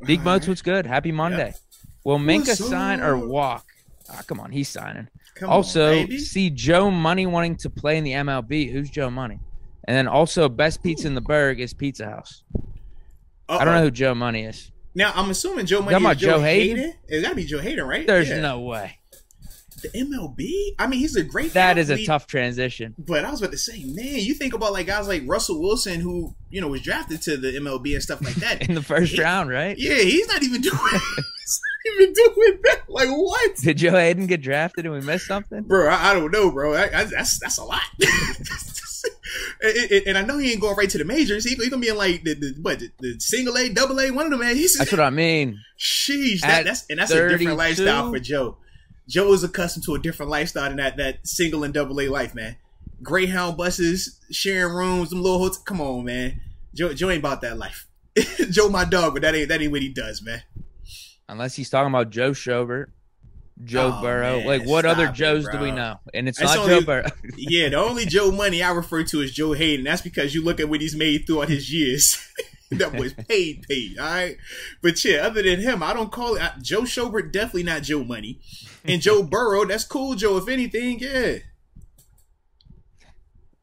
Big All Moats, right. what's good? Happy Yep. Monday. Will Minkah What's sign or up? walk? Ah, come on, he's signing. Come on, Also, baby. see Joe Money wanting to play in the MLB. Who's Joe Money? And then also, best pizza Ooh. in the Berg is Pizza House. I don't know Uh-oh. who Joe Money is. Now, I'm assuming Joe You talking Money is about Joe Joe Hayden? Hayden. It got to be Joe Hayden, right? There's Yeah. no way. The MLB? I mean, he's a great That is a athlete, tough transition. but I was about to say, man, you think about like guys like Russell Wilson who, was drafted to the MLB and stuff like that. In the first He- round, right? Yeah, he's not even doing he's not even doing that. Like what? Did Joe Hayden get drafted and we missed something? Bro, I don't know, bro. That's a lot. And I know he ain't going right to the majors. He gonna be in like the single A, double A, one of them. Man, That's what I mean. sheesh. At That's a 32? different lifestyle for Joe. Joe is accustomed to a different lifestyle than that single and double A life, man. Greyhound buses, sharing rooms, them little hotels. Come on, man. Joe ain't about that life. Joe, my dog, but that ain't what he does, man. Unless he's talking about Joe Schobert, Joe Oh, Burrow. man, Like, what stop other it, Joes do bro. we know? And it's That's not only- Joe Burrow. Yeah, the only Joe Money I refer to is Joe Hayden. That's because you look at what he's made throughout his years. That was paid, all right? But yeah, other than him, I don't call it. Joe Schobert, definitely not Joe Money. And Joe Burrow, that's cool, Joe, if anything, yeah.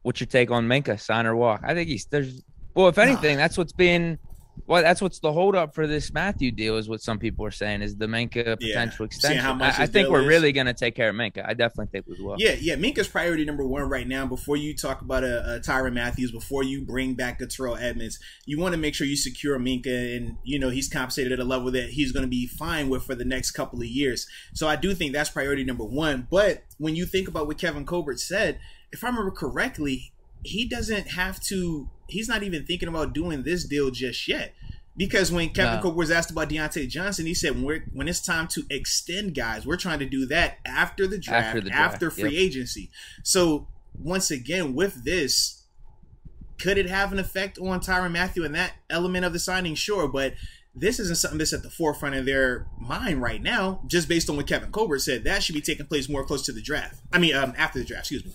What's your take on Minkah, sign or walk? I think if anything, that's what's the holdup for this Mathieu deal is what some people are saying is the Minkah potential Seeing how extension. much I his think deal we're is. really going to take care of Minkah. I definitely think we will. Yeah, Minkah's priority number one right now. Before you talk about a Tyrann Mathieu, before you bring back a Terrell Edmonds, you want to make sure you secure Minkah, and he's compensated at a level that he's going to be fine with for the next couple of years. So I do think that's priority number one. But when you think about what Kevin Colbert said, if I remember correctly, he doesn't have to. He's not even thinking about doing this deal just yet. Because when Kevin Colbert was asked about Deontay Johnson, he said, when it's time to extend guys, we're trying to do that after the draft, after free agency. So, once again, with this, could it have an effect on Tyrann Mathieu and that element of the signing? Sure, but this isn't something that's at the forefront of their mind right now, just based on what Kevin Colbert said. That should be taking place more close to the draft. I mean, after the draft, excuse me.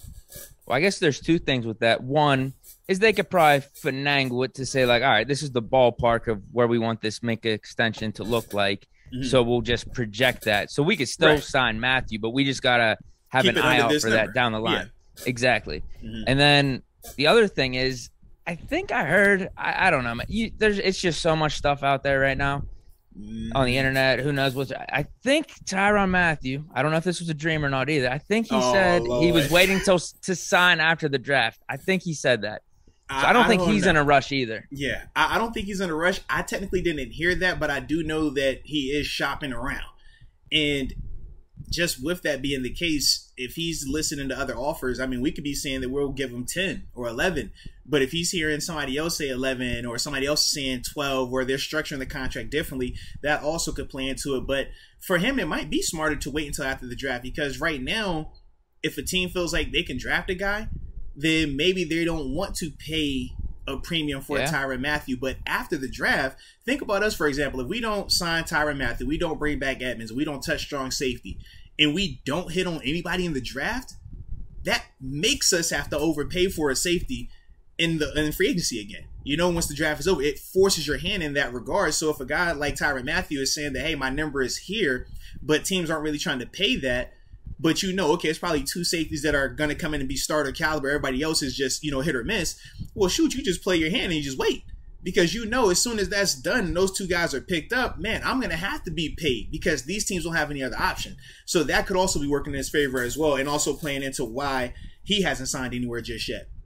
Well, I guess there's two things with that. One is they could probably finagle it to say, like, all right, this is the ballpark of where we want this Minkah extension to look like. Mm-hmm. So we'll just project that. So we could still sign Mathieu, but we just got to have an eye out for that down the line. Yeah. Exactly. Mm-hmm. And then the other thing is, I think I heard, I don't know, it's just so much stuff out there right now on the internet. Who knows what's, I think Tyrann Mathieu, I don't know if this was a dream or not either. I think he said he was waiting to sign after the draft. I think he said that. So I don't think he's in a rush either. Yeah, I don't think he's in a rush. I technically didn't hear that, but I do know that he is shopping around. And just with that being the case, if he's listening to other offers, I mean, we could be saying that we'll give him 10 or 11. But if he's hearing somebody else say 11 or somebody else saying 12 or they're structuring the contract differently, that also could play into it. But for him, it might be smarter to wait until after the draft because right now, if a team feels like they can draft a guy, then maybe they don't want to pay a premium for Tyrann Mathieu. But after the draft, think about us, for example. If we don't sign Tyrann Mathieu, we don't bring back Edmonds, we don't touch strong safety, and we don't hit on anybody in the draft, that makes us have to overpay for a safety in free agency again. Once the draft is over, it forces your hand in that regard. So if a guy like Tyrann Mathieu is saying that, hey, my number is here, but teams aren't really trying to pay that, but okay, it's probably two safeties that are going to come in and be starter caliber. Everybody else is just, hit or miss. Well, shoot, you just play your hand and you just wait. Because as soon as that's done and those two guys are picked up, man, I'm going to have to be paid because these teams don't have any other option. So that could also be working in his favor as well and also playing into why he hasn't signed anywhere just yet.